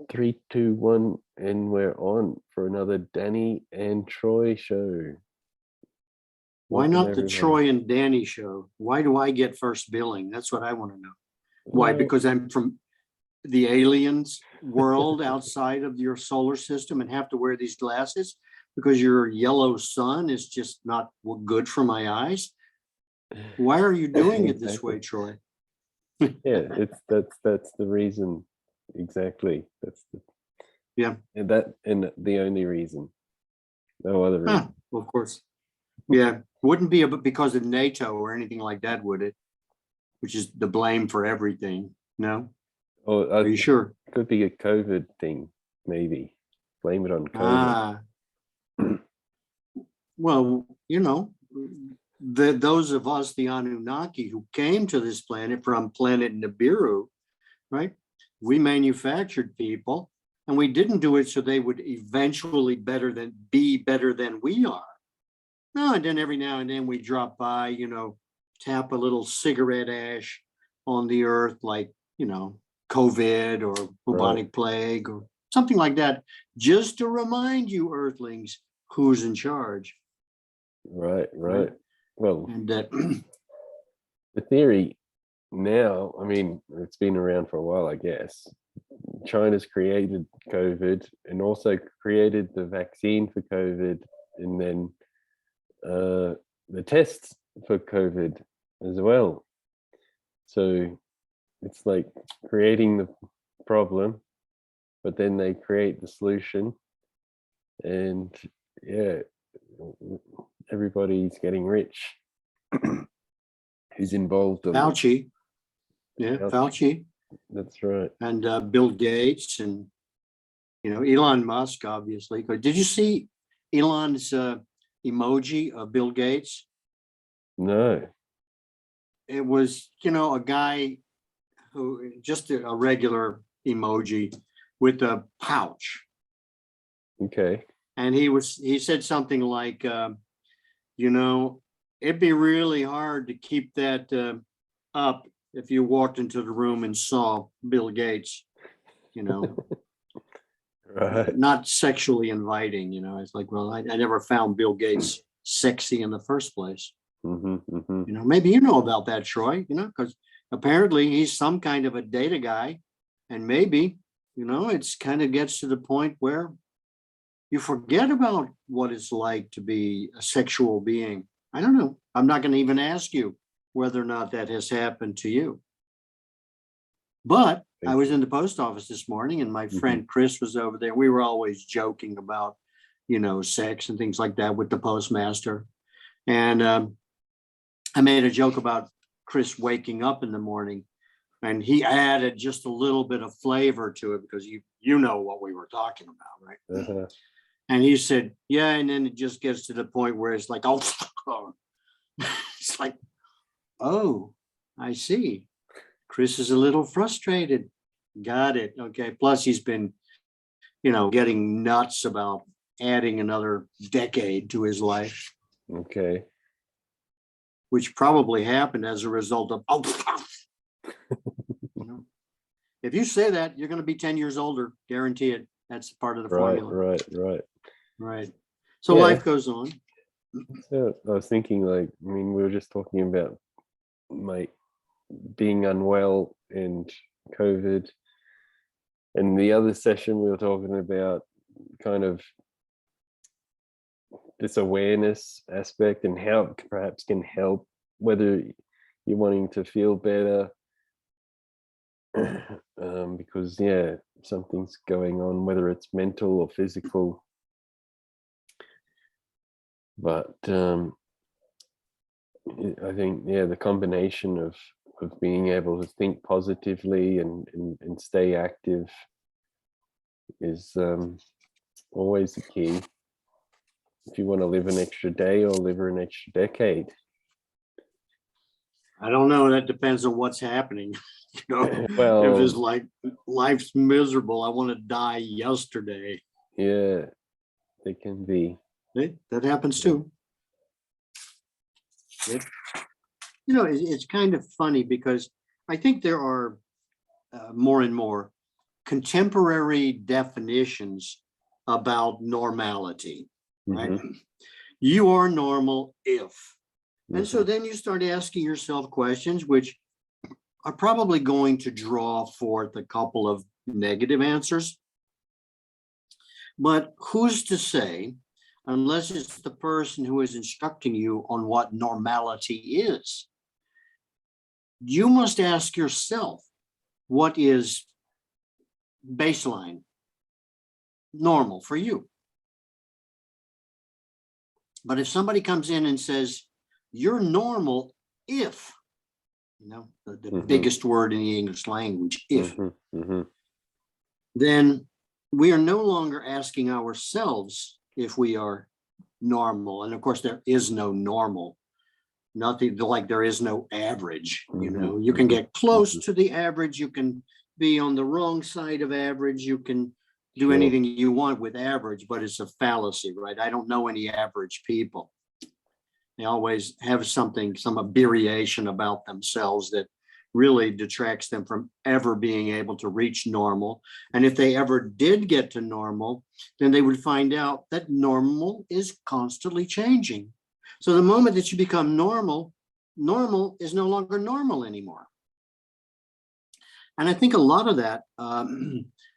Three, two, one, and we're on for another Danny and Troy show. Why Welcome, not the everyone. Troy and Danny show? Why do I get first billing? That's what I want to know. Why? Well, Because I'm from the aliens world outside of your solar system and have to wear these glasses because your yellow sun is just not good for my eyes. Why are you doing it this way, Troy? yeah, that's the reason. Exactly. That's the Yeah. and the only reason. No other Huh, reason. of course. Yeah. Wouldn't be because of NATO or anything like that, would it? Which is the blame for everything. No? Or Are you sure? could be a COVID thing, maybe. Blame it on COVID. Ah, well, those of us, the Anunnaki, who came to this planet from planet Nibiru, right? We manufactured people, and we didn't do it so they would eventually be better than we are. No, and then every now and then we drop by, tap a little cigarette ash on the earth, like, COVID or bubonic plague or something like that, just to remind you earthlings who's in charge. Right. Right. Well, And that the theory now, I mean, it's been around for a while, I guess. China's created COVID and also created the vaccine for COVID, and then the tests for COVID as well. So it's like creating the problem, but then they create the solution, and yeah, everybody's getting rich who's involved in Fauci, Fauci, that's right. and Bill Gates, and Elon Musk, obviously. Did you see Elon's emoji of Bill Gates? No. It was, a guy who just a regular emoji with a pouch. Okay. And he said something like, it'd be really hard to keep that up if you walked into the room and saw Bill Gates, Right. not sexually inviting, it's like, well, I never found Bill Gates sexy in the first place. Maybe you know about that, Troy, because apparently he's some kind of a data guy, and maybe, it's kind of gets to the point where you forget about what it's like to be a sexual being. I don't know. I'm not going to even ask you whether or not that has happened to you. But I was in the post office this morning, and my friend Chris was over there. We were always joking about, sex and things like that with the postmaster. And I made a joke about Chris waking up in the morning, and he added just a little bit of flavor to it because you know what we were talking about, right? And he said, yeah, and then it just gets to the point where it's like, oh, it's like, oh, I see. Chris is a little frustrated. Got it. Okay. Plus he's been, getting nuts about adding another decade to his life. Okay. Which probably happened as a result of, if you say that, you're going to be 10 years older, guarantee it. That's part of the formula. Right. So life goes on. So I was thinking, we were just talking about being unwell and COVID. And the other session we were talking about kind of this awareness aspect and how it perhaps can help, whether you're wanting to feel better because something's going on, whether it's mental or physical. But I think the combination of being able to think positively and stay active is always the key if you want to live an extra day or live an extra decade. I don't know. That depends on what's happening. Well, if it's like life's miserable, I want to die yesterday. Yeah, they can be. That happens too. It's kind of funny because I think there are more and more contemporary definitions about normality, right? Mhm. You are normal if. And so Mhm. then you start asking yourself questions which are probably going to draw forth a couple of negative answers. But who's to say, unless it's the person who is instructing you on what normality is, you must ask yourself, what is baseline normal for you? But if somebody comes in and says, you're normal if, the Mhm. biggest word in the English language, if, Mhm. Mhm. then we are no longer asking ourselves if we are normal. And of course, there is no normal, nothing like there is no average. Mhm. You can Mhm. get close Mhm. to the average, you can be on the wrong side of average, you can do Sure. anything you want with average, but it's a fallacy, right? I don't know any average people. They always have something, some aberration about themselves that really detracts them from ever being able to reach normal. And if they ever did get to normal, then they would find out that normal is constantly changing. So the moment that you become normal, normal is no longer normal anymore. And I think a lot of that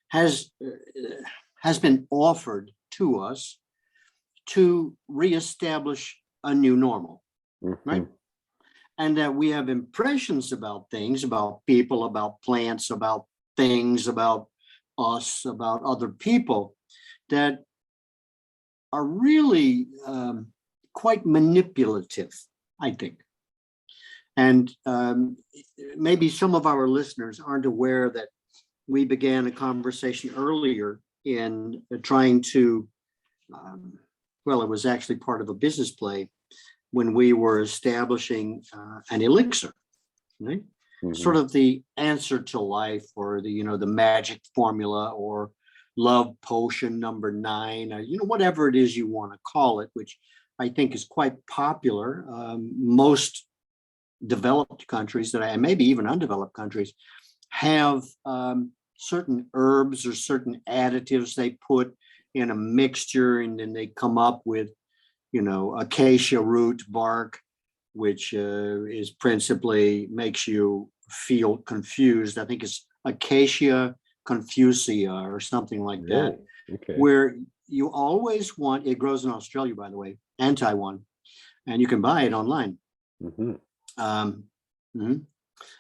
has been offered to us to reestablish a new normal, right? Mhm. And that we have impressions about things, about people, about plants, about things, about us, about other people that are really quite manipulative, I think. And maybe some of our listeners aren't aware that we began a conversation earlier in trying to, well, it was actually part of a business play when we were establishing an elixir, right? Sort Mhm. of the answer to life, or the magic formula, or love potion number 9, or whatever it is you want to call it, which I think is quite popular. Most developed countries, and maybe even undeveloped countries, have certain herbs or certain additives they put in a mixture, and then they come up with acacia root bark, which is principally makes you feel confused. I think it's Acacia confusia or something like that, Really? Okay. where you always want, it grows in Australia, by the way, and Taiwan, and you can buy it online. Mhm. Um, mhm.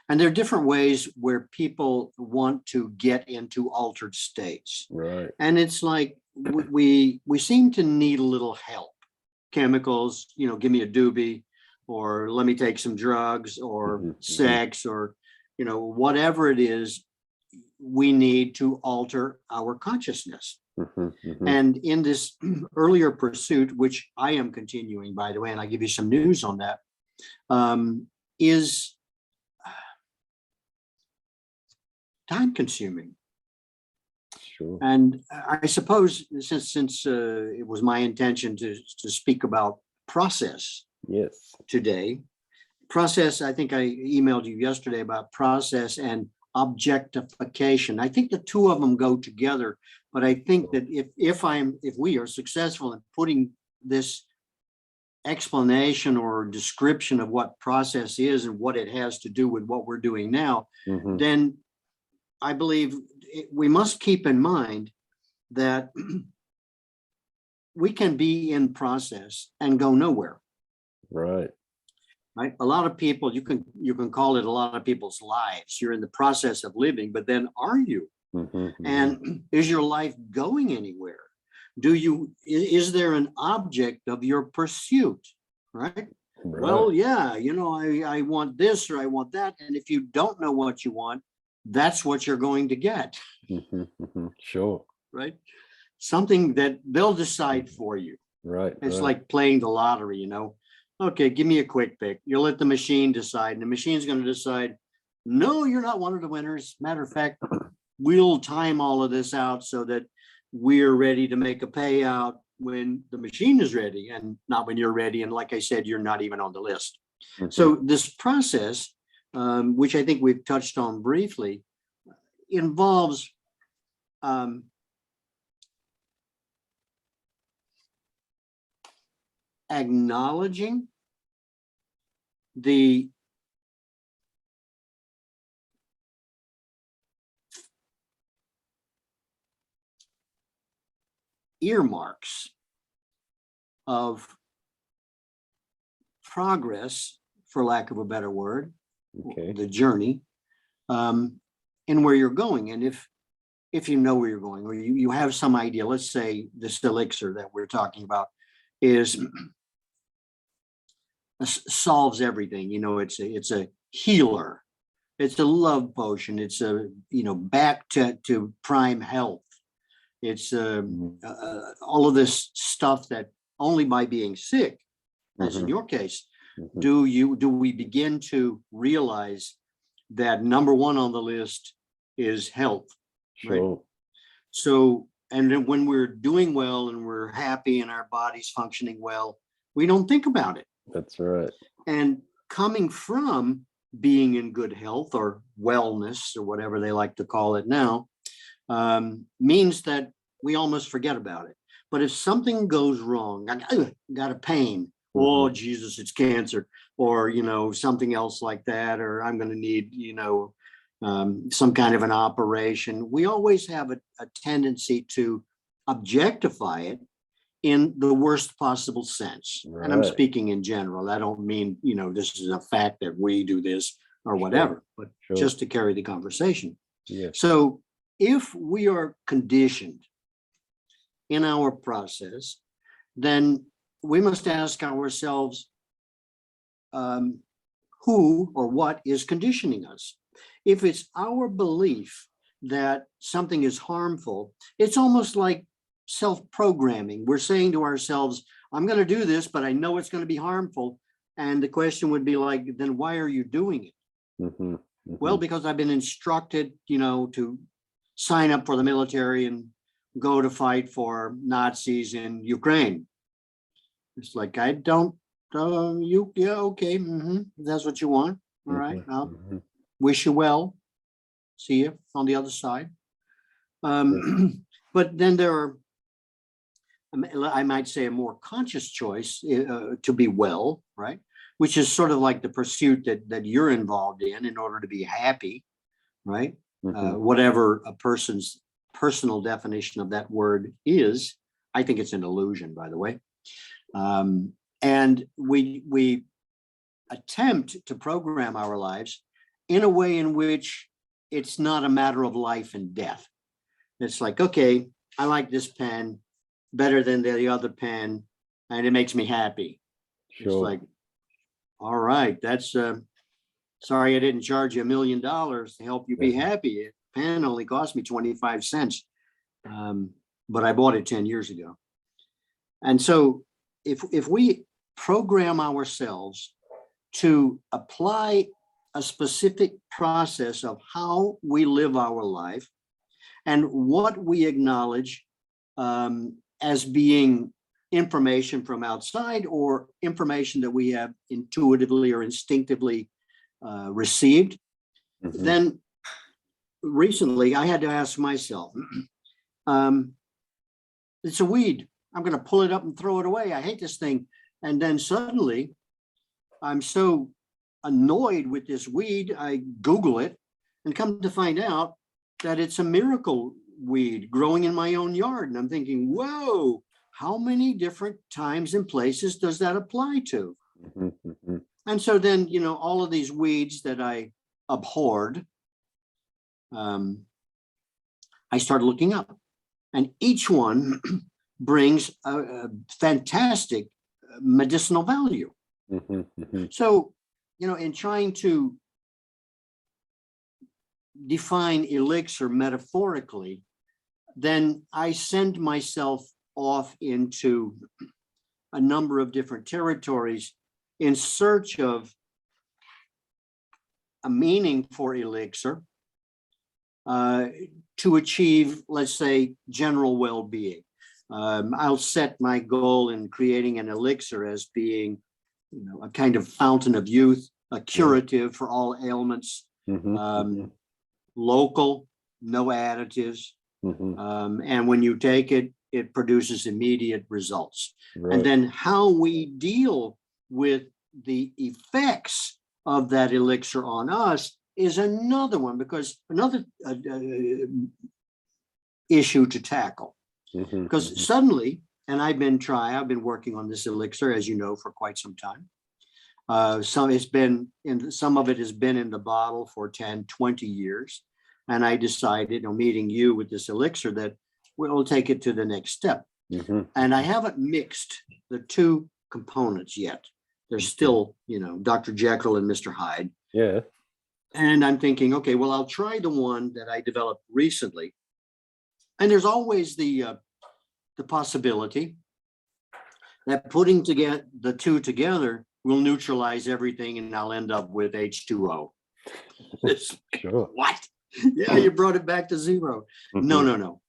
And there are different ways where people want to get into altered states. Right. And it's like we seem to need a little help. Chemicals, give me a doobie, or let me take some drugs, or Mhm. Mhm. sex, or whatever it is we need to alter our consciousness. Mhm. Mhm. And in this earlier pursuit, which I am continuing, by the way, and I give you some news on that, is time consuming. Sure. And I suppose since it was my intention to speak about process Yes. today, process, I think I emailed you yesterday about process and objectification. I think the two of them go together, but I think that if we are successful in putting this explanation or description of what process is and what it has to do with what we're doing now, Mhm. then I believe we must keep in mind that we can be in process and go nowhere. Right. Right? A lot of people, you can call it a lot of people's lives. You're in the process of living, but then are you? Mhm. Mhm. And is your life going anywhere? Is there an object of your pursuit? Right? Right. Well, yeah, I want this or I want that. And if you don't know what you want, that's what you're going to get. Mhm. Mhm. Sure. Right? Something that they'll decide for you. Right. It's Right. like playing the lottery. Okay, give me a quick pick. You'll let the machine decide, and the machine's going to decide, no, you're not one of the winners. Matter of fact, we'll time all of this out so that we're ready to make a payout when the machine is ready and not when you're ready. And like I said, you're not even on the list. Mhm. So this process, which I think we've touched on briefly, involves acknowledging the earmarks of progress, for lack of a better word, Okay. the journey, and where you're going. And if you know where you're going, or you have some idea, let's say this elixir that we're talking about is solves everything. You know, it's a healer. It's a love potion. It's a, you know, back to prime health. It's all of this stuff that only by being sick, as in your case, do we begin to realize that number one on the list is health. Sure. Right? So, and then when we're doing well and we're happy and our body's functioning well, we don't think about it. That's right. And coming from being in good health or wellness or whatever they like to call it now, means that we almost forget about it. But if something goes wrong, I got a pain, oh Jesus, it's cancer, or, you know, something else like that, or I'm going to need, you know, some kind of an operation, we always have a tendency to objectify it in the worst possible sense. Right. And I'm speaking in general. I don't mean, you know, this is a fact that we do this or whatever, but just to carry the conversation. Yeah. So if we are conditioned in our process, then we must ask ourselves, who or what is conditioning us? If it's our belief that something is harmful, it's almost like self-programming. We're saying to ourselves, I'm going to do this, but I know it's going to be harmful. And the question would be like, then why are you doing it? Well, because I've been instructed, you know, to sign up for the military and go to fight for Nazis in Ukraine. It's like, I don't, okay, that's what you want. All right, I'll wish you well. See you on the other side. But then there are, I might say, a more conscious choice to be well, right? Which is sort of like the pursuit that you're involved in order to be happy, right? Whatever a person's personal definition of that word is. I think it's an illusion, by the way. And we attempt to program our lives in a way in which it's not a matter of life and death. It's like, okay, I like this pen better than the other pen, and it makes me happy. It's like, all right, that's sorry I didn't charge you $1 million to help you be happy. A pen only cost me 25 cents, but I bought it 10 years ago. And so if we program ourselves to apply a specific process of how we live our life and what we acknowledge as being information from outside or information that we have intuitively or instinctively received, then recently I had to ask myself, it's a weed. I'm going to pull it up and throw it away. I hate this thing. And then suddenly I'm so annoyed with this weed, I Google it and come to find out that it's a miracle weed growing in my own yard. And I'm thinking, whoa, how many different times and places does that apply to? And so then, you know, all of these weeds that I abhorred, I started looking up, and each one brings a fantastic medicinal value. So, you know, in trying to define elixir metaphorically, then I send myself off into a number of different territories in search of a meaning for elixir to achieve, let's say, general well-being. I'll set my goal in creating an elixir as being, you know, a kind of fountain of youth, a curative for all ailments, local, no additives, And when you take it, it produces immediate results. Right. And then how we deal with the effects of that elixir on us is another one, because another issue to tackle. Because suddenly, and I've been working on this elixir, as you know, for quite some time. Some of it has been in the bottle for 10, 20 years. And I decided, meeting you with this elixir, that we'll take it to the next step. And I haven't mixed the two components yet. They're still, Dr. Jekyll and Mr. Hyde. Yeah. And I'm thinking, okay, well, I'll try the one that I developed recently. And there's always the possibility that putting together the two together will neutralize everything, and I'll end up with H2O. Sure. What? Yeah, you brought it back to zero. No.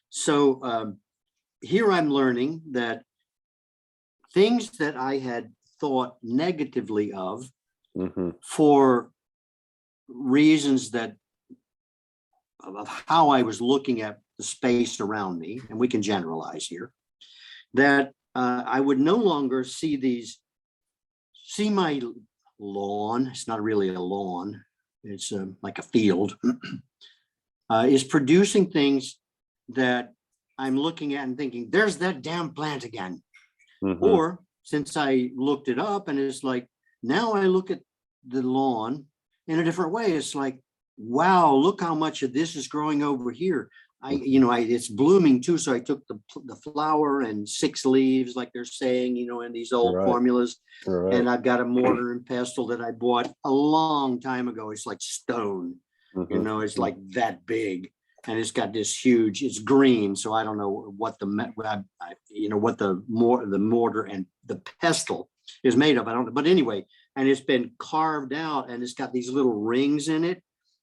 So here I'm learning that things that I had thought negatively of for reasons of how I was looking at the space around me, and we can generalize here, that I would no longer see my lawn. It's not really a lawn. It's like a field, is producing things that I'm looking at and thinking, there's that damn plant again. Or since I looked it up, and it's like, now I look at the lawn in a different way. It's like, wow, look how much of this is growing over here. It's blooming too. So I took the flower and 6 leaves, like they're saying, in these old formulas. Right. And I've got a mortar and pestle that I bought a long time ago. It's like stone, it's like that big. And it's got this huge, it's green. So I don't know what what the mortar and the pestle is made of. I don't know. But anyway, and it's been carved out, and it's got these little rings in it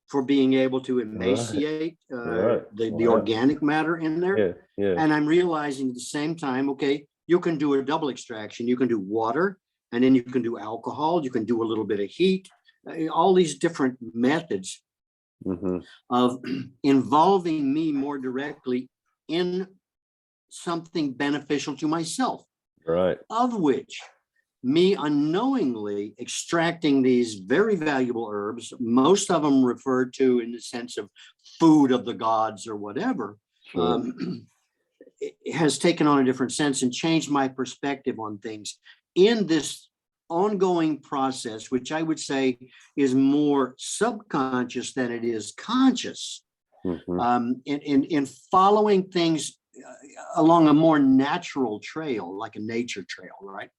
for being able to emaciate the organic matter in there. Yeah. And I'm realizing at the same time, okay, you can do a double extraction. You can do water, and then you can do alcohol. You can do a little bit of heat, all these different methods of involving me more directly in something beneficial to myself. Right. Of which me unknowingly extracting these very valuable herbs, most of them referred to in the sense of food of the gods or whatever, it has taken on a different sense and changed my perspective on things in this ongoing process, which I would say is more subconscious than it is conscious, in following things along a more natural trail, like a nature trail, right?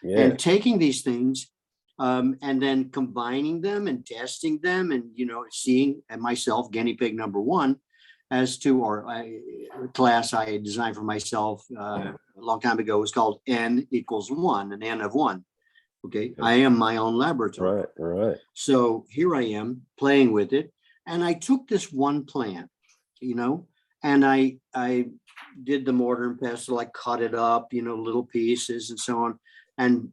Yeah. And taking these things and then combining them and testing them, and seeing myself, guinea pig number one, as to a class I had designed for myself a long time ago was called N equals 1, an N of 1. Okay, I am my own laboratory. Right. So here I am playing with it, and I took this one plant, and I did the mortar and pestle. I cut it up, little pieces and so on, and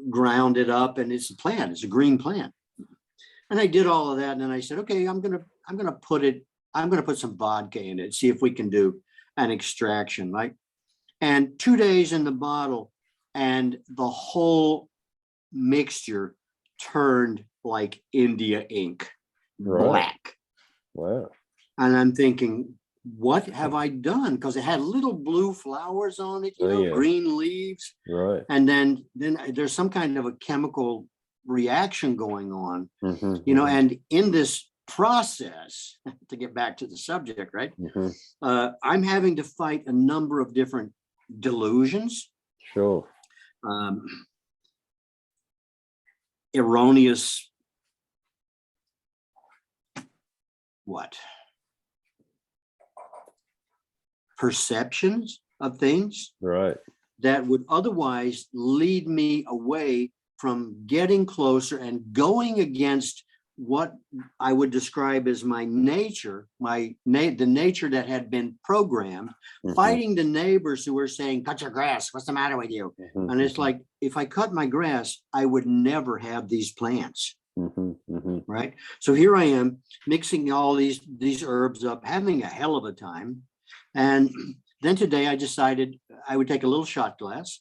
ground it up, and it's a plant. It's a green plant, and I did all of that, and then I said, okay, I'm gonna put some vodka in it, see if we can do an extraction, right? And 2 days in the bottle, and the whole mixture turned like India ink, black. Wow. And I'm thinking, what have I done? Because it had little blue flowers on it, green leaves. Right. And then there's some kind of a chemical reaction going on, and in this process, to get back to the subject, right? I'm having to fight a number of different delusions. Sure. Erroneous perceptions of things, right, that would otherwise lead me away from getting closer and going against what I would describe as my nature, the nature that had been programmed, fighting the neighbors who were saying, cut your grass, what's the matter with you? And it's like, if I cut my grass, I would never have these plants, right? So here I am mixing all these herbs up, having a hell of a time. And then today I decided I would take a little shot glass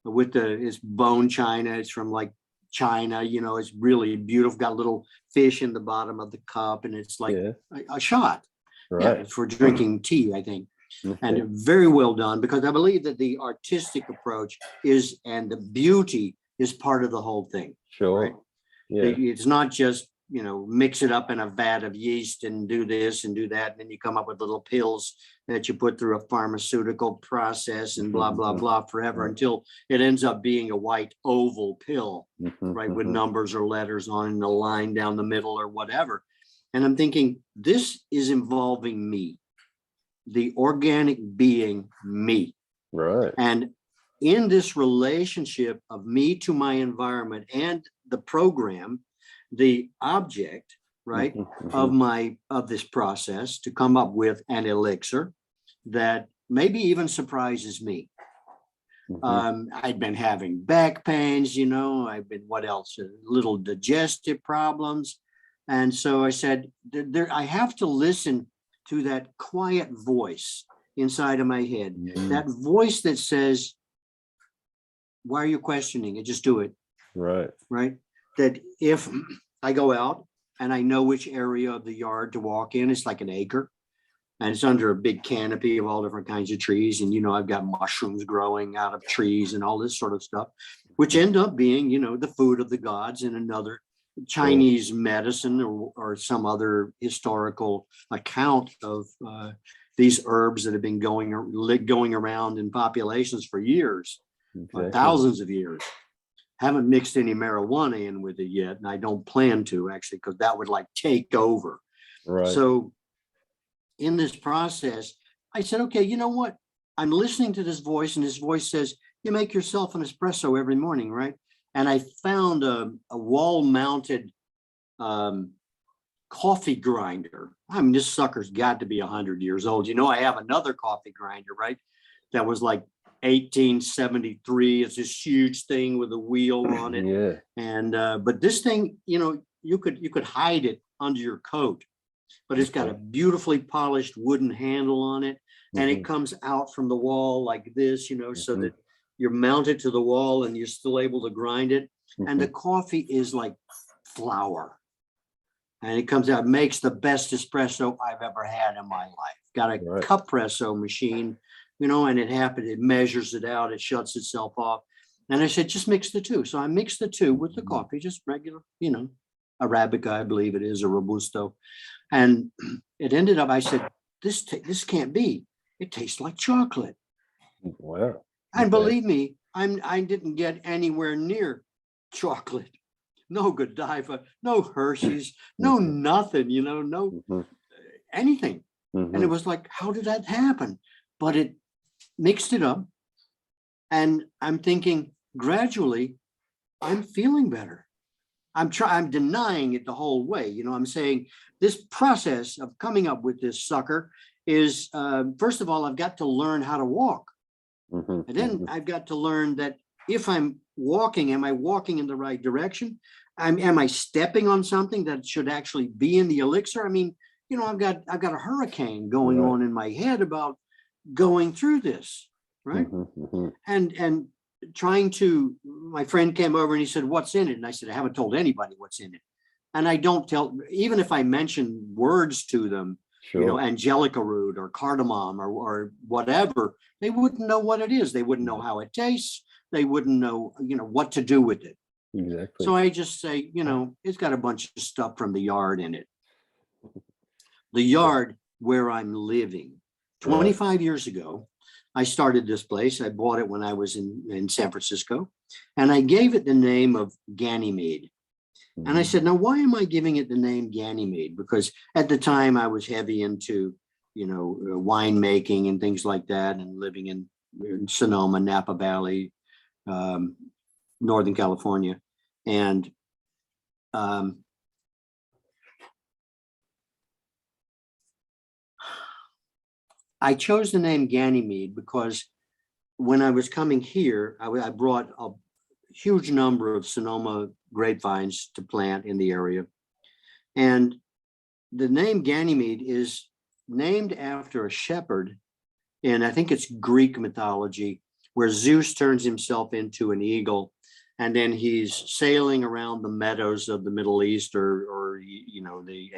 with it's bone china. It's from like China, you know, it's really beautiful. Got a little fish in the bottom of the cup, and it's like Yeah. a shot. Yeah, Right. for drinking tea, I think. And Okay. very well done, because I believe that the artistic approach is, and the beauty is part of the whole thing. Right. Sure. Yeah. It's not just, you know, mix it up in a vat of yeast and do this and do that, and then you come up with little pills that you put through a pharmaceutical process and blah, blah, blah forever until it ends up being a white oval pill, right, with numbers or letters on and a line down the middle or whatever. And I'm thinking, this is involving me, the organic being, me. Right. And in this relationship of me to my environment and the program, the object, right, of this process to come up with an elixir that maybe even surprises me. I'd been having back pains, you know, I've been, what else? Little digestive problems. And so I said, I have to listen to that quiet voice inside of my head, that voice that says, why are you questioning it? Just do it. Right. Right. That if I go out and I know which area of the yard to walk in, it's like an acre, and it's under a big canopy of all different kinds of trees. And, you know, I've got mushrooms growing out of trees and all this sort of stuff, which end up being, you know, the food of the gods in another Chinese medicine or some other historical account of these herbs that have been going around in populations for years, thousands of years. Haven't mixed any marijuana in with it yet, and I don't plan to, actually, because that would like take over. Right. So in this process, I said, okay, you know what? I'm listening to this voice, and this voice says, you make yourself an espresso every morning, right? And I found a wall-mounted coffee grinder. I mean, this sucker's got to be 100 years old. You know, I have another coffee grinder, right? That was like 1873. It's this huge thing with a wheel on it. Yeah. And but this thing, you know, you could hide it under your coat, but it's got a beautifully polished wooden handle on it, and it comes out from the wall like this, you know, so that you're mounted to the wall and you're still able to grind it. And the coffee is like flour, and it comes out, makes the best espresso I've ever had in my life. Got a cup presso machine, you know, and it measures it out, it shuts itself off. And I said, just mix the two. So I mixed the two with the coffee, just regular, you know, Arabica, I believe it is, a Robusto. And it ended up, I said, this can't be. It tastes like chocolate. Wow. And believe me, I didn't get anywhere near chocolate. No Godiva, no Hershey's, no nothing, you know, no anything. And it was like, how did that happen? But it mixed it up. And I'm thinking, gradually, I'm feeling better. I'm denying it the whole way. You know, I'm saying this process of coming up with this sucker is, first of all, I've got to learn how to walk. And then I've got to learn that if I'm walking, am I walking in the right direction? Am I stepping on something that should actually be in the elixir? I mean, you know, I've got a hurricane going on in my head about going through this, right? And trying to, my friend came over and he said, what's in it? And I said, I haven't told anybody what's in it. And I don't tell, even if I mention words to them, you know, angelica root or cardamom or whatever, they wouldn't know what it is. They wouldn't know how it tastes. They wouldn't know, you know, what to do with it. Exactly. So I just say, you know, it's got a bunch of stuff from the yard in it. The yard where I'm living. 25 years ago, I started this place. I bought it when I was in San Francisco, and I gave it the name of Ganymede. And I said, now, why am I giving it the name Ganymede? Because at the time I was heavy into, you know, winemaking and things like that, and living in Sonoma, Napa Valley, Northern California. And I chose the name Ganymede because when I was coming here, I brought a huge number of Sonoma grapevines to plant in the area. And the name Ganymede is named after a shepherd in, I think it's Greek mythology, where Zeus turns himself into an eagle, and then he's sailing around the meadows of the Middle East, or the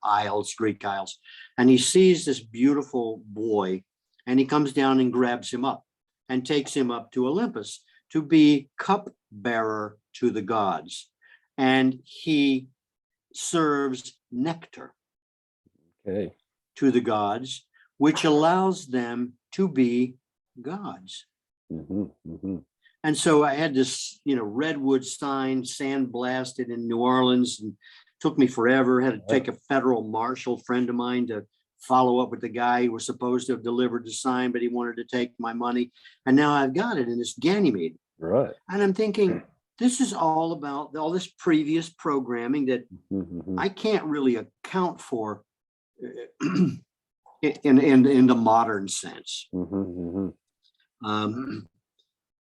Isles, Greek Isles, and he sees this beautiful boy, and he comes down and grabs him up and takes him up to Olympus to be cupbearer to the gods, and he serves nectar Okay. to the gods, which allows them to be gods. And so I had this, redwood sign sandblasted in New Orleans, and took me forever. Had to take a federal marshal friend of mine to follow up with the guy who was supposed to have delivered the sign, but he wanted to take my money. And now I've got it, and it's Ganymede. Right. And I'm thinking, this is all about all this previous programming that I can't really account for in the modern sense.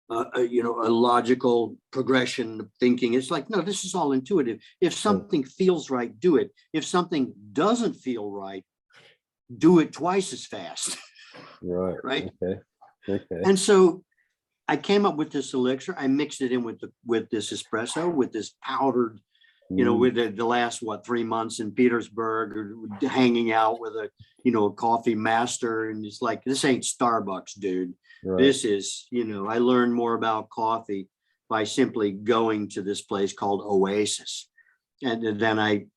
A logical progression of thinking. It's like, no, this is all intuitive. If something feels right, do it. If something doesn't feel right, do it twice as fast. Right. Right. Okay. And so I came up with this elixir. I mixed it in with this espresso, with this powdered, with the last 3 months in Petersburg, hanging out with a coffee master, and it's like, this ain't Starbucks, dude. Right. This is, I learned more about coffee by simply going to this place called Oasis, and then I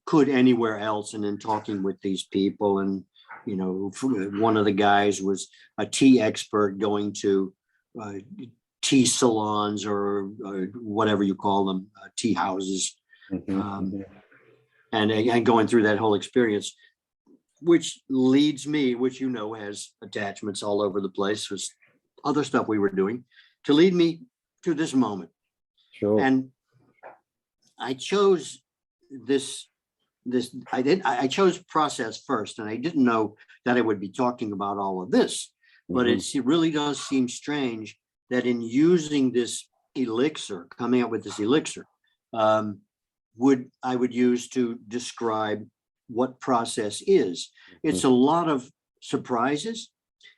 could anywhere else, and then talking with these people. And one of the guys was a tea expert, going to tea salons, or whatever you call them, tea houses, and going through that whole experience, which leads me, which has attachments all over the place, was other stuff we were doing, to lead me to this moment. Sure. And I chose I chose process first, and I didn't know that I would be talking about all of this, but it really does seem strange that in using this elixir, coming up with this elixir, I would use to describe what process is. It's a lot of surprises.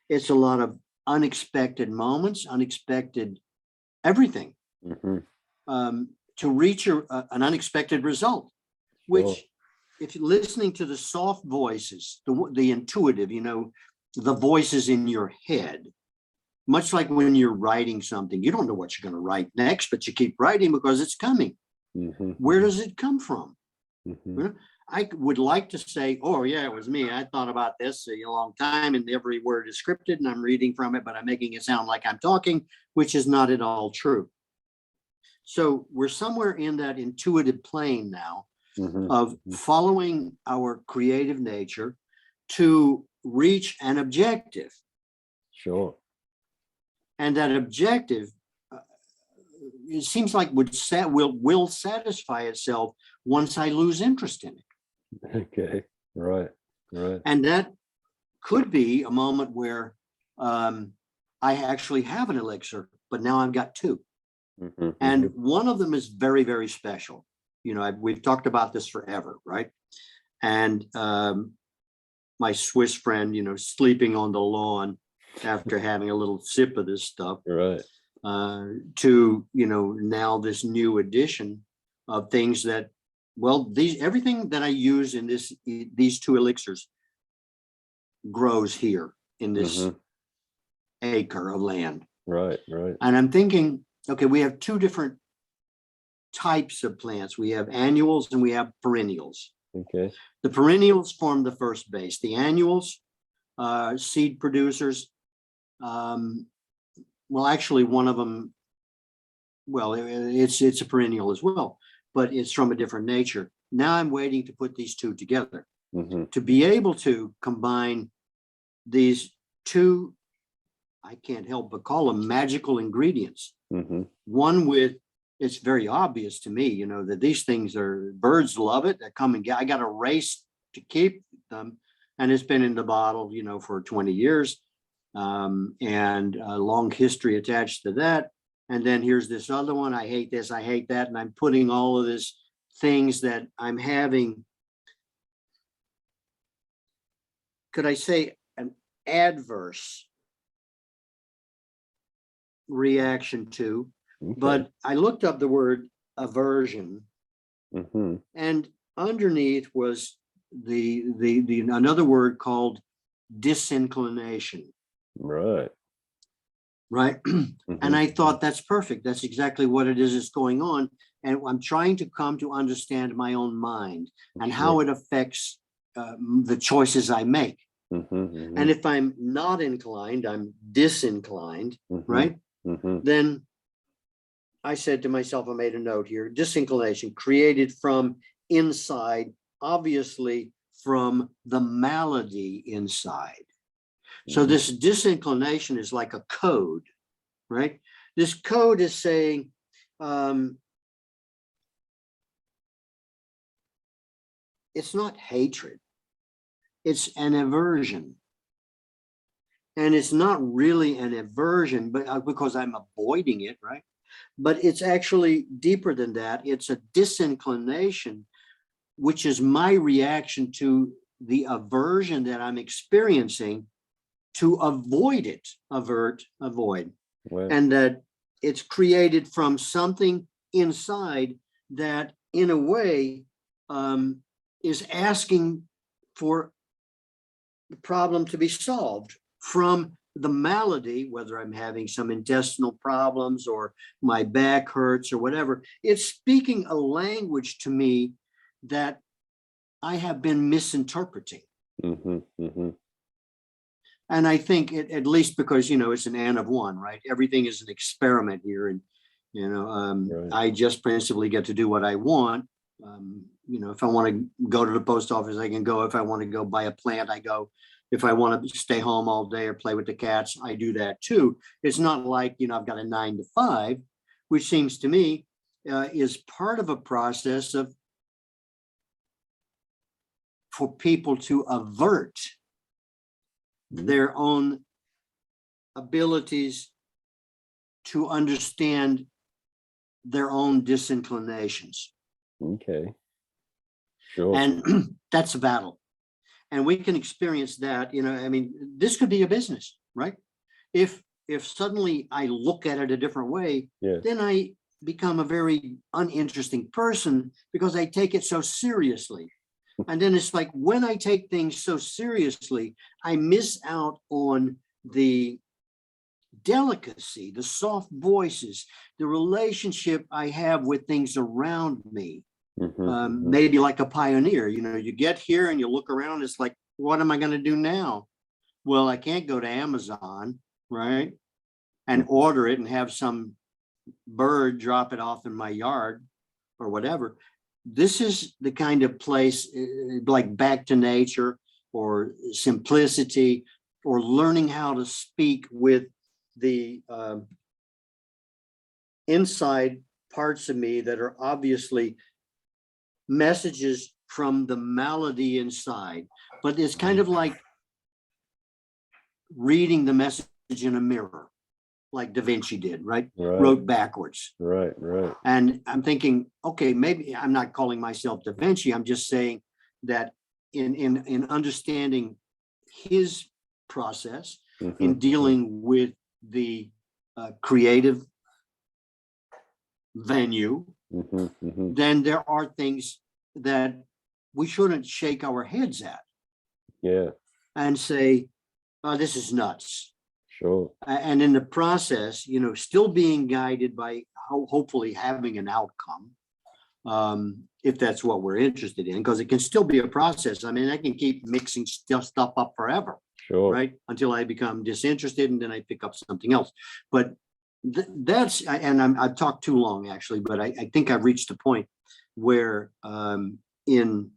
It's a lot of unexpected moments, unexpected everything, to reach an unexpected result, which, if you're listening to the soft voices, the intuitive, the voices in your head, much like when you're writing something, you don't know what you're going to write next, but you keep writing because it's coming. Where does it come from? I would like to say, oh yeah, it was me. I thought about this a long time, and every word is scripted, and I'm reading from it, but I'm making it sound like I'm talking, which is not at all true. So we're somewhere in that intuitive plane now of following our creative nature to reach an objective. Sure. And that objective, it seems like will satisfy itself once I lose interest in it. Okay. Right. And that could be a moment where I actually have an elixir, but now I've got two. And one of them is very, very special. We've talked about this forever, right? And my Swiss friend, sleeping on the lawn after having a little sip of this stuff, right? To now this new addition of things that, everything that I use in these two elixirs grows here in this acre of land. Right. And I'm thinking, okay, we have two different types of plants. We have annuals and we have perennials. Okay. The perennials form the first base. The annuals, seed producers, actually one of them, it's a perennial as well, but it's from a different nature. Now I'm waiting to put these two together to be able to combine these two, I can't help but call them magical ingredients. One with, it's very obvious to me, that these things birds love it. They come and I got a race to keep them, and it's been in the bottle, for 20 years, and a long history attached to that. And then here's this other one. I hate this, I hate that. And I'm putting all of this things that I'm having, could I say, an adverse reaction to, Okay. but I looked up the word aversion, Mm-hmm. and underneath was the another word called disinclination, Right. right? Mm-hmm. And I thought that's perfect. That's exactly what it is that's going on. And I'm trying to come to understand my own mind and how it affects the choices I make. Mm-hmm. Mm-hmm. And if I'm not inclined, I'm disinclined, Mm-hmm. right? Mm-hmm. Then I said to myself, I made a note here, disinclination created from inside, obviously from the malady inside. So this disinclination is like a code, right? This code is saying, it's not hatred, it's an aversion. And it's not really an aversion, but because I'm avoiding it, right? But it's actually deeper than that. It's a disinclination, which is my reaction to the aversion that I'm experiencing, to avoid it, avoid. Wow. And that it's created from something inside that, in a way, is asking for the problem to be solved from the malady, whether I'm having some intestinal problems or my back hurts or whatever. It's speaking a language to me that I have been misinterpreting. Mm-hmm. Mm-hmm. And I think at least because, it's an N of one, right? Everything is an experiment here. And, Right. I just principally get to do what I want. If I want to go to the post office, I can go. If I want to go buy a plant, I go. If I want to stay home all day or play with the cats, I do that too. It's not like, I've got a 9 to 5, which seems to me is part of a process for people to avert their own abilities to understand their own disinclinations. Okay. Sure. And that's a battle. And we can experience that, this could be a business, right? If suddenly I look at it a different way, Yeah. then I become a very uninteresting person because I take it so seriously. And then it's like, when I take things so seriously, I miss out on the delicacy, the soft voices, the relationship I have with things around me. Mm-hmm. Maybe like a pioneer, you get here and you look around, it's like, what am I going to do now? Well, I can't go to Amazon, right? And order it and have some bird drop it off in my yard or whatever. This is the kind of place like back to nature or simplicity or learning how to speak with the inside parts of me that are obviously messages from the malady inside. But it's kind of like reading the message in a mirror, like Da Vinci did, right? Wrote backwards. Right. And I'm thinking, okay, maybe I'm not calling myself Da Vinci. I'm just saying that in understanding his process, in dealing with the creative venue, then there are things that we shouldn't shake our heads at. Yeah. And say, oh, this is nuts. Sure. And in the process, still being guided by hopefully having an outcome, if that's what we're interested in, because it can still be a process. I mean, I can keep mixing stuff up forever, Sure. right? Until I become disinterested and then I pick up something else. But that's, and I've talked too long actually, but I think I've reached a point where in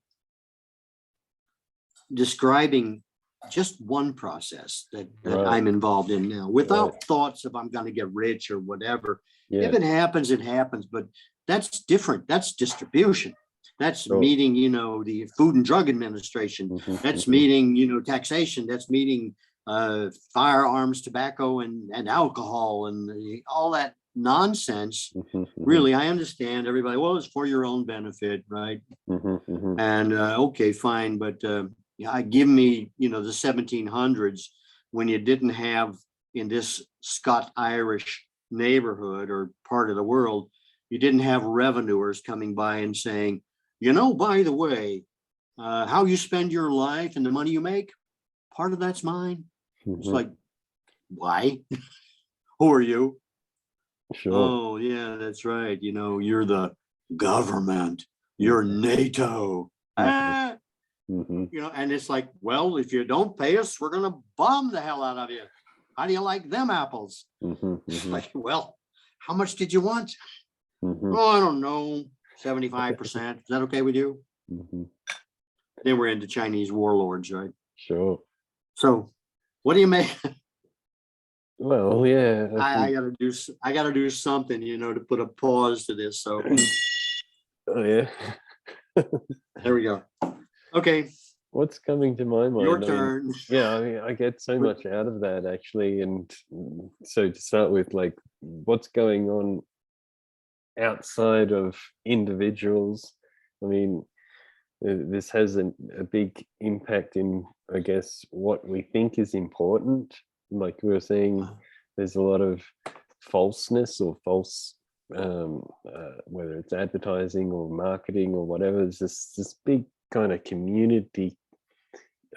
describing just one process that I'm involved in now, without thoughts of I'm going to get rich or whatever. If it happens, it happens, but that's different. That's distribution. That's meeting, the Food and Drug Administration. That's meeting, taxation. That's meeting firearms, tobacco, and alcohol, and all that nonsense. Mhm, mhm, Really, I understand everybody, well, it's for your own benefit, right? mhm, mhm, And okay, fine, but yeah, give me, the 1700s when you didn't have in this Scot-Irish neighborhood or part of the world, you didn't have revenuers coming by and saying, by the way, how you spend your life and the money you make, part of that's mine. It's mhm. like, why? Who are you? Sure. Oh, yeah, that's right. You're the government, you're Mhm, NATO. mhm, Ah, mhm. and it's like, well, if you don't pay us, we're going to bomb the hell out of you. How do you like them apples? Mhm, It's mhm, like, well, how much did you want? mhm, Oh, I don't know, 75%. Is that okay with you? mhm. Then we're into Chinese warlords, right? Sure. So what do you make? Well, yeah, I I think. gotta do I gotta do something, to put a pause to this. So Oh yeah. there we go. Okay, What's coming to my your mind? I mean, turn. yeah, I mean, I get so much out of that actually, and so to start with, like, what's going on outside of individuals? I mean, this has a big impact in, I guess, what we think is important. Like we were saying, there's a lot of falseness or false, whether it's advertising or marketing or whatever. There's this big kind of community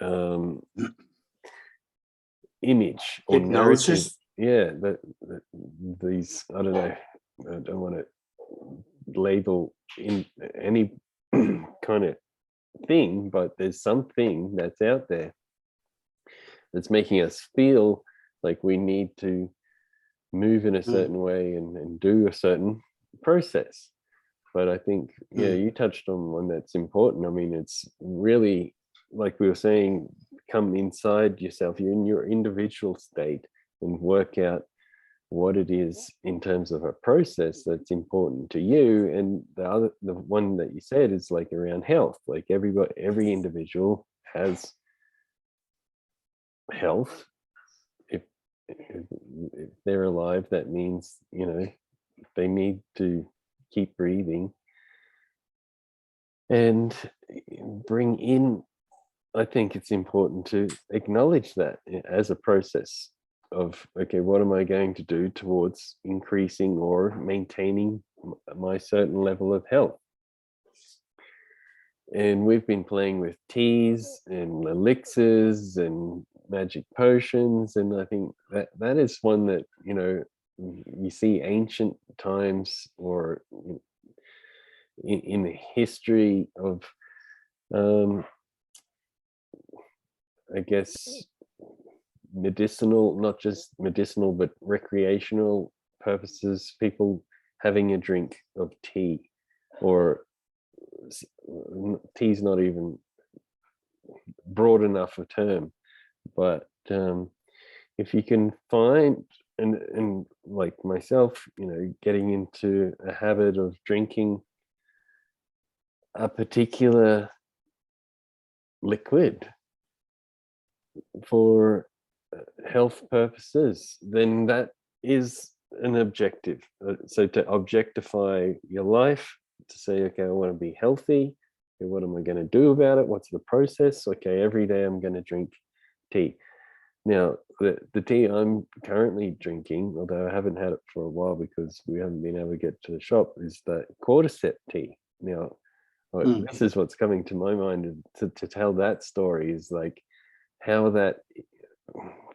um, image or narrative. Hypnosis. Yeah, that these, I don't know, I don't want to label in any kind of thing, but there's something that's out there that's making us feel like we need to move in a Mm, certain way and do a certain process. But I think, yeah, mm, you touched on one that's important. I mean, it's really, like we were saying, come inside yourself. You're in your individual state and work out what it is in terms of a process that's important to you. And the one that you said is like around health. Like every individual has health. If they're alive, that means, they need to keep breathing and bring in. I think it's important to acknowledge that as a process of, okay, what am I going to do towards increasing or maintaining my certain level of health? And we've been playing with teas and elixirs and magic potions, and I think that is one that, you see ancient times or in the history of, um, I guess, medicinal, not just medicinal, but recreational purposes, people having a drink of tea, or tea's not even broad enough a term, but if you can find, and like myself, getting into a habit of drinking a particular liquid for health purposes, then that is an objective. So to objectify your life, to say, okay, I want to be healthy. Okay, what am I going to do about it? What's the process? Okay, every day I'm going to drink tea. Now, the tea I'm currently drinking, although I haven't had it for a while because we haven't been able to get to the shop, is the cordyceps tea. Now, mm. this is what's coming to my mind to tell that story, is like how that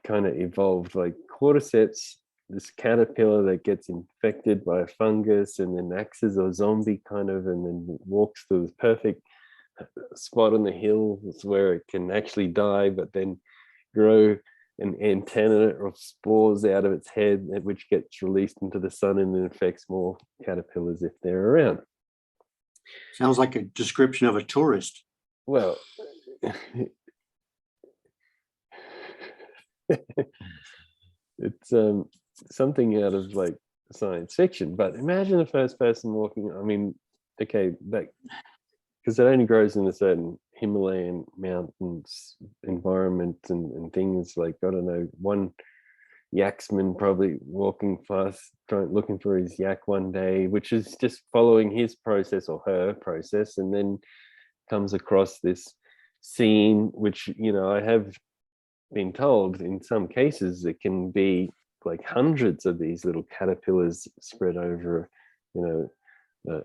kind of evolved. Like cordyceps, this caterpillar that gets infected by a fungus and then acts as a zombie kind of, and then walks to this perfect spot on the hills where it can actually die, but then grow an antenna of spores out of its head, which gets released into the sun and then infects more caterpillars if they're around. Sounds like a description of a tourist. Well, it's something out of like science fiction, but imagine the first person walking. I mean, okay, that, because it only grows in a certain Himalayan mountains environment and things, like, I don't know, one yaksman probably walking past, looking for his yak one day, which is just following his process or her process, and then comes across this scene, which, you know, I have been told in some cases it can be like hundreds of these little caterpillars spread over, you know,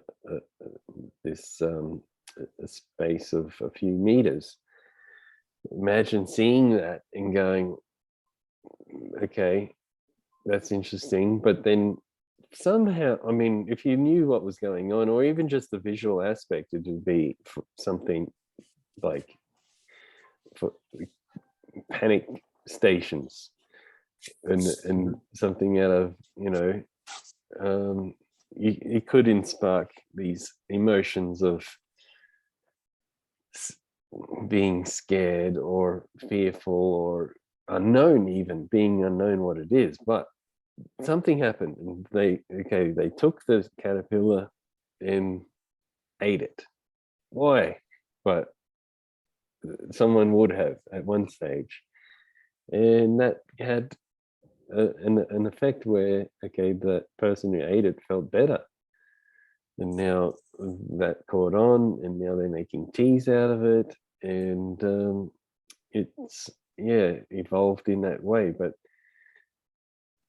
this a space of a few meters. Imagine seeing that and going, okay, that's interesting. But then somehow, I mean, if you knew what was going on, or even just the visual aspect, it would be something like for panic stations and something out of, you know, it could spark these emotions of being scared or fearful or unknown, even being unknown what it is. But something happened, and they took the caterpillar and ate it. Why? But someone would have at one stage, and that had an effect where, okay, the person who ate it felt better, and now that caught on, and now they're making teas out of it, and it's evolved in that way. But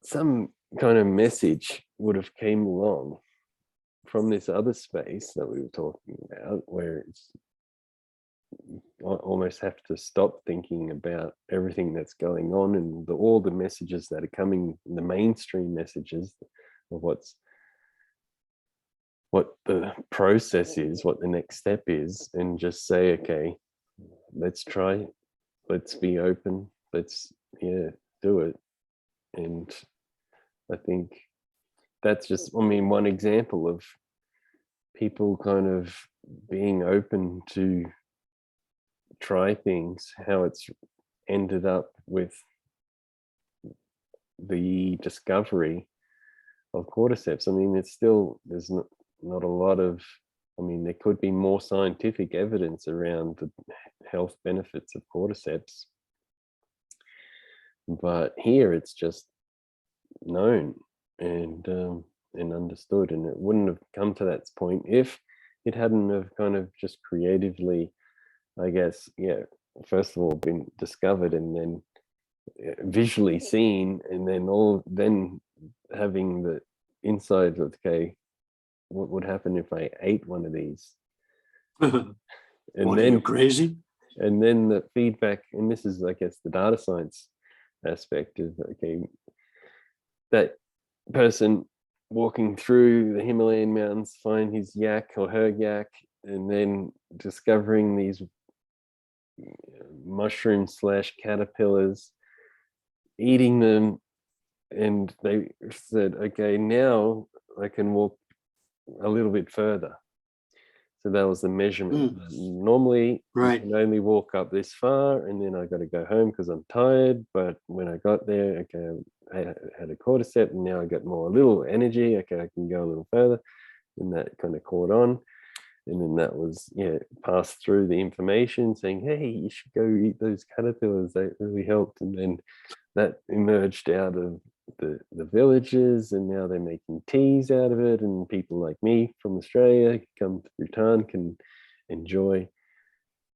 some kind of message would have came along from this other space that we were talking about, where it's almost have to stop thinking about everything that's going on and all the messages that are coming, the mainstream messages of what the process is, what the next step is, and just say, okay, let's try, let's be open, let's do it. And I think that's just, I mean, one example of people kind of being open to try things, how it's ended up with the discovery of cordyceps. I mean, it's still, there's not a lot of, I mean, there could be more scientific evidence around the health benefits of cordyceps, but here it's just known and understood, and it wouldn't have come to that point if it hadn't have kind of just creatively, I guess, first of all been discovered, and then visually seen, and then having the insight of, okay, what would happen if I ate one of these? And what, then, are you crazy? And then the feedback, and this is, I guess, the data science aspect is, okay, that person walking through the Himalayan mountains, find his yak or her yak, and then discovering these mushrooms / caterpillars, eating them, and they said, okay, now I can walk a little bit further. So that was the measurement. Normally, right, I can only walk up this far, and then I got to go home because I'm tired. But when I got there, okay, I had a cordyceps, and now I got more, a little energy. Okay, I can go a little further, and that kind of caught on. And then that was, passed through the information saying, hey, you should go eat those caterpillars. They really helped. And then that emerged out of the villages, and now they're making teas out of it. And people like me from Australia come to Bhutan can enjoy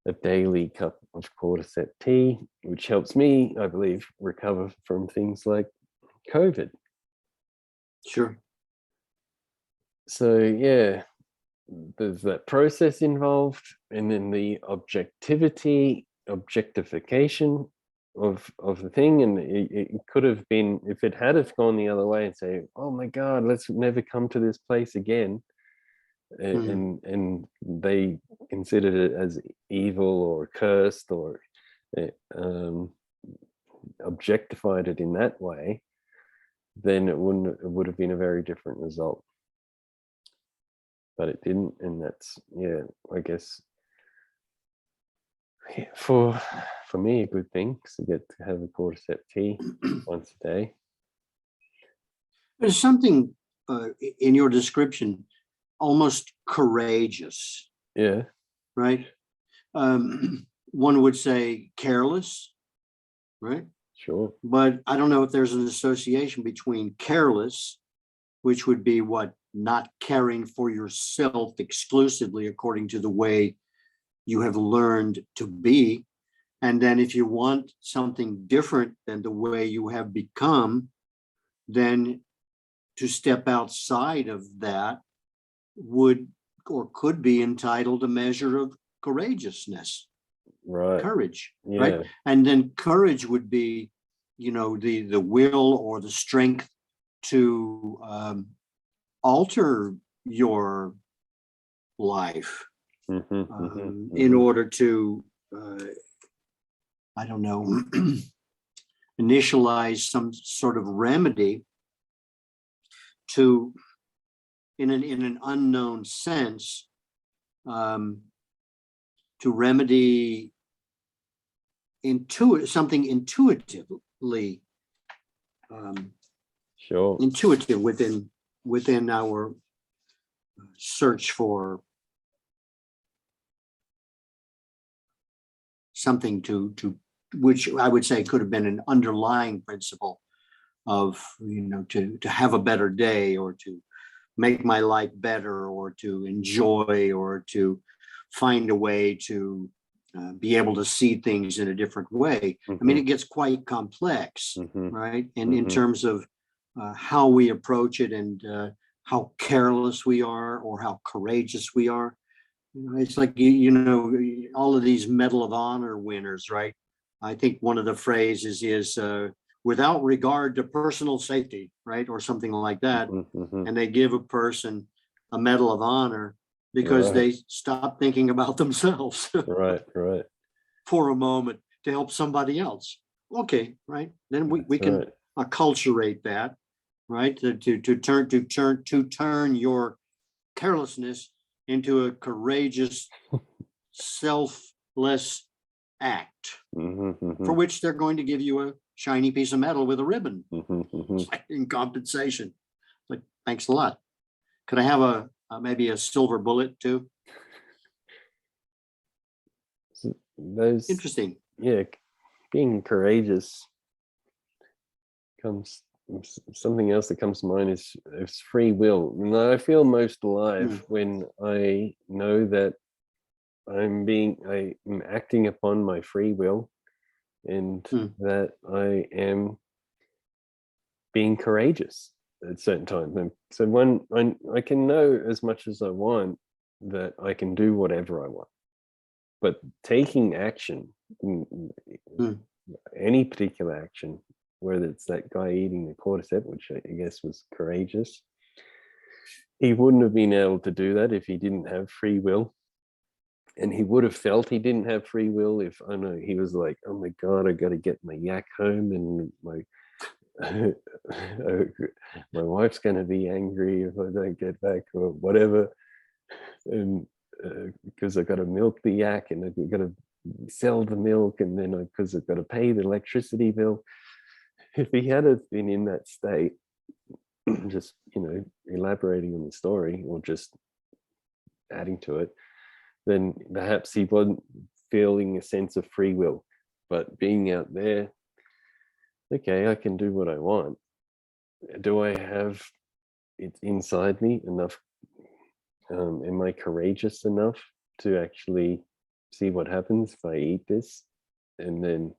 a daily cup of cordyceps tea, which helps me, I believe, recover from things like COVID. Sure. So, there's that process involved, and then the objectification of the thing. And it could have been, if it had have gone the other way and say, oh my God, let's never come to this place again, and they considered it as evil or cursed, or objectified it in that way, then it would have been a very different result. But it didn't, and that's, I guess, for me, a good thing, because I get to have a cordyceps tea once a day. There's something in your description almost courageous. Yeah. Right. One would say careless, right? Sure. But I don't know if there's an association between careless, which would be what, not caring for yourself exclusively according to the way you have learned to be. And then if you want something different than the way you have become, then to step outside of that would or could be entitled a measure of courageousness, Right. courage, Yeah. right? And then courage would be, the will or the strength to alter your life in order to, I don't know, initialize some sort of remedy to, in an unknown sense, to remedy something intuitively Sure. intuitive within our search for something to which I would say could have been an underlying principle of, to have a better day, or to make my life better, or to enjoy, or to find a way to be able to see things in a different way. I mean, it gets quite complex, right? And in terms of how we approach it, and how careless we are or how courageous we are. It's like, all of these Medal of Honor winners, right? I think one of the phrases is without regard to personal safety, right? Or something like that. And they give a person a Medal of Honor because they stop thinking about themselves Right. for a moment to help somebody else. Okay, right? Then we can acculturate that, right? To turn your carelessness into a courageous, selfless act, for which they're going to give you a shiny piece of metal with a ribbon in compensation. Like, thanks a lot. Could I have maybe a silver bullet too? Those, interesting. Yeah, being courageous comes, something else that comes to mind is free will. And I feel most alive when I know that I'm acting upon my free will, and that I am being courageous at certain times. And so when I can know as much as I want that I can do whatever I want, but taking action, any particular action, whether it's that guy eating the cordyceps, which I guess was courageous, he wouldn't have been able to do that if he didn't have free will. And he would have felt he didn't have free will if, I know, he was like, oh my God, I got to get my yak home, and my wife's going to be angry if I don't get back, or whatever. And because I've got to milk the yak, and I've got to sell the milk, and then because I've got to pay the electricity bill. If he had been in that state, just, elaborating on the story or just adding to it, then perhaps he wasn't feeling a sense of free will. But being out there, okay, I can do what I want. Do I have it inside me enough? Am I courageous enough to actually see what happens if I eat this? And then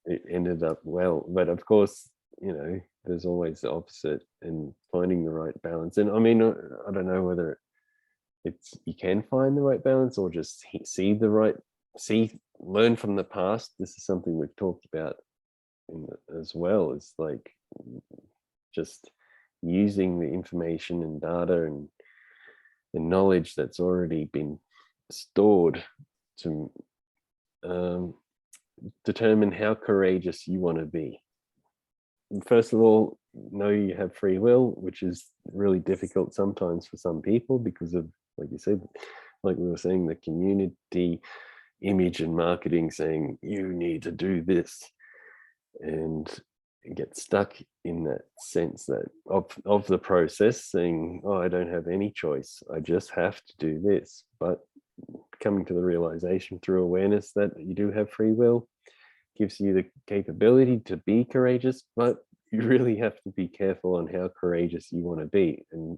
it ended up well. But of course, there's always the opposite, and finding the right balance. And I mean, I don't know whether you can find the right balance, or just learn from the past. This is something we've talked about as well. It's like just using the information and data and the knowledge that's already been stored to determine how courageous you want to be. First of all, know you have free will, which is really difficult sometimes for some people because of, like you said, like we were saying, the community image and marketing saying you need to do this, and get stuck in that sense that of the process, saying, oh, I don't have any choice, I just have to do this. But coming to the realization through awareness that you do have free will, gives you the capability to be courageous, but you really have to be careful on how courageous you want to be. And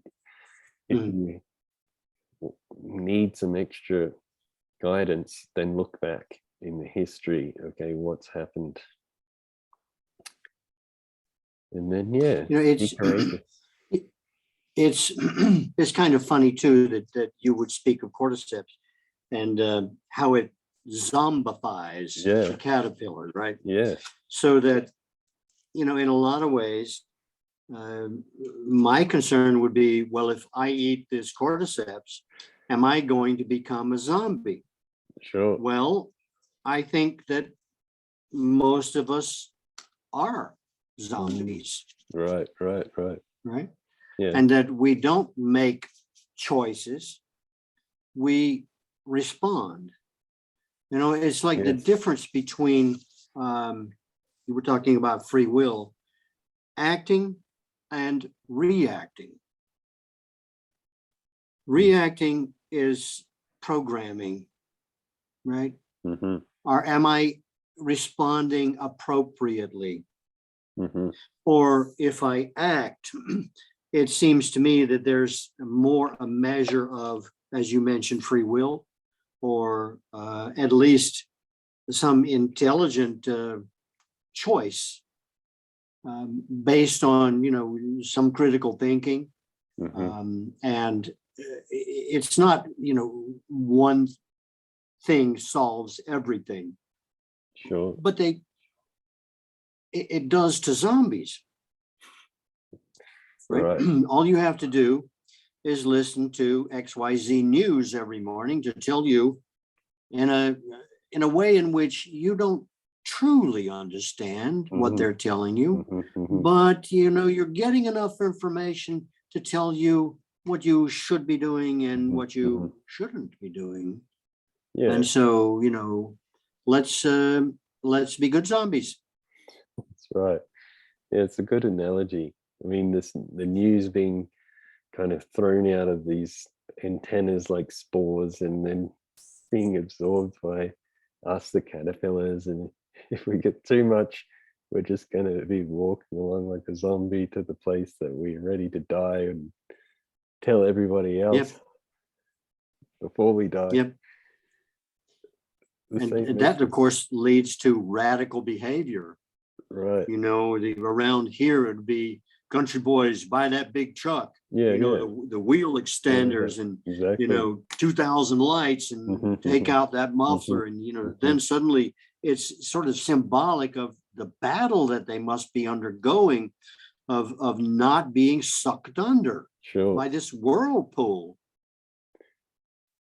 if you need some extra guidance, then look back in the history. Okay, what's happened? And then, yeah, You know, be courageous. it's it's kind of funny too that you would speak of cordyceps and how it zombifies Yeah. the caterpillar, right? Yeah, So that, you know, in a lot of ways, my concern would be, well, if I eat this cordyceps, am I going to become a zombie? sure. Well, I think that most of us are zombies, Right. right? Yeah. And that we don't make choices, we respond. You know, it's like the Yes. difference between, you were talking about free will, acting and reacting. Reacting is programming, right? Mm-hmm. Or am I responding appropriately? Mm-hmm. Or if I act, it seems to me that there's more a measure of, as you mentioned, free will, or at least some intelligent choice based on, you know, some critical thinking. Mm-hmm. And it's not, you know, one thing solves everything, Sure. but it does to zombies, right? Right. All you have to do is listen to XYZ News every morning to tell you in a way in which you don't truly understand what Mhm. they're telling you, Mhm. Mhm. but you know you're getting enough information to tell you what you should be doing and Mhm. what you shouldn't be doing. Yeah, And so, you know, let's be good zombies. that's right. Yeah, it's a good analogy. I mean, the news being kind of thrown out of these antennas like spores and then being absorbed by us, the caterpillars. And if we get too much, we're just going to be walking along like a zombie to the place that we're ready to die and tell everybody else Yep. before we die. Yep. The And same that, of message. course, leads to radical behavior. Right. You know, around here it'd be country boys buy that big truck. Yeah, You know, yeah. the wheel extenders and Exactly. you know 2,000 lights and Mhm. take Mhm. out that muffler, and you know Mhm. then suddenly it's sort of symbolic of the battle that they must be undergoing of not being sucked under Sure. by this whirlpool.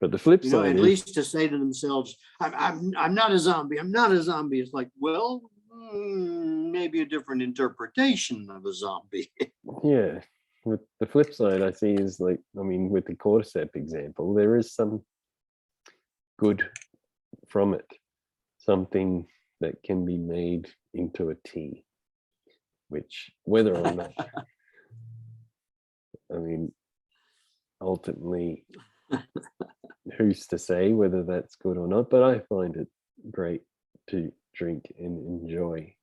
But the flip You know, side at is, least to say to themselves, I'm not a zombie. I'm not a zombie. It's like, well, maybe a different interpretation of a zombie. yeah, with the flip side I see is like, I mean, with the cordyceps example, there is some good from it, something that can be made into a tea, which whether or not, I mean, ultimately, who's to say whether that's good or not, but I find it great to drink and enjoy.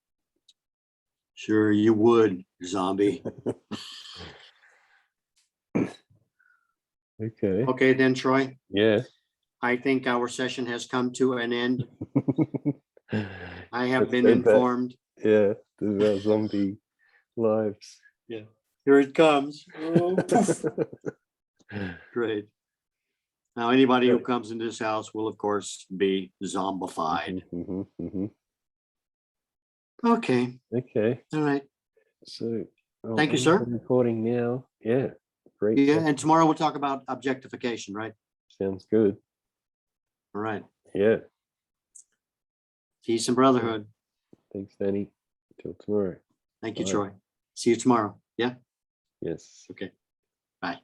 Sure, you would, zombie. Okay. Okay, then, Troy, Yeah. I think our session has come to an end. I have Let's been go back. informed. Yeah, to our zombie lives. Yeah, here it comes. Oh, poof. Great. Now, anybody who comes into this house will, of course, be zombified. Mhm. Mhm. Okay, Okay, all right. so Thank you, end the sir. recording now. Yeah, great. Yeah, session. and tomorrow we'll talk about objectification, right? Sounds good. All right. Yeah, Peace and brotherhood. thanks, Danny. Till tomorrow. Thank you, Bye. Troy. See you tomorrow. Yeah. Yes. Okay. Bye.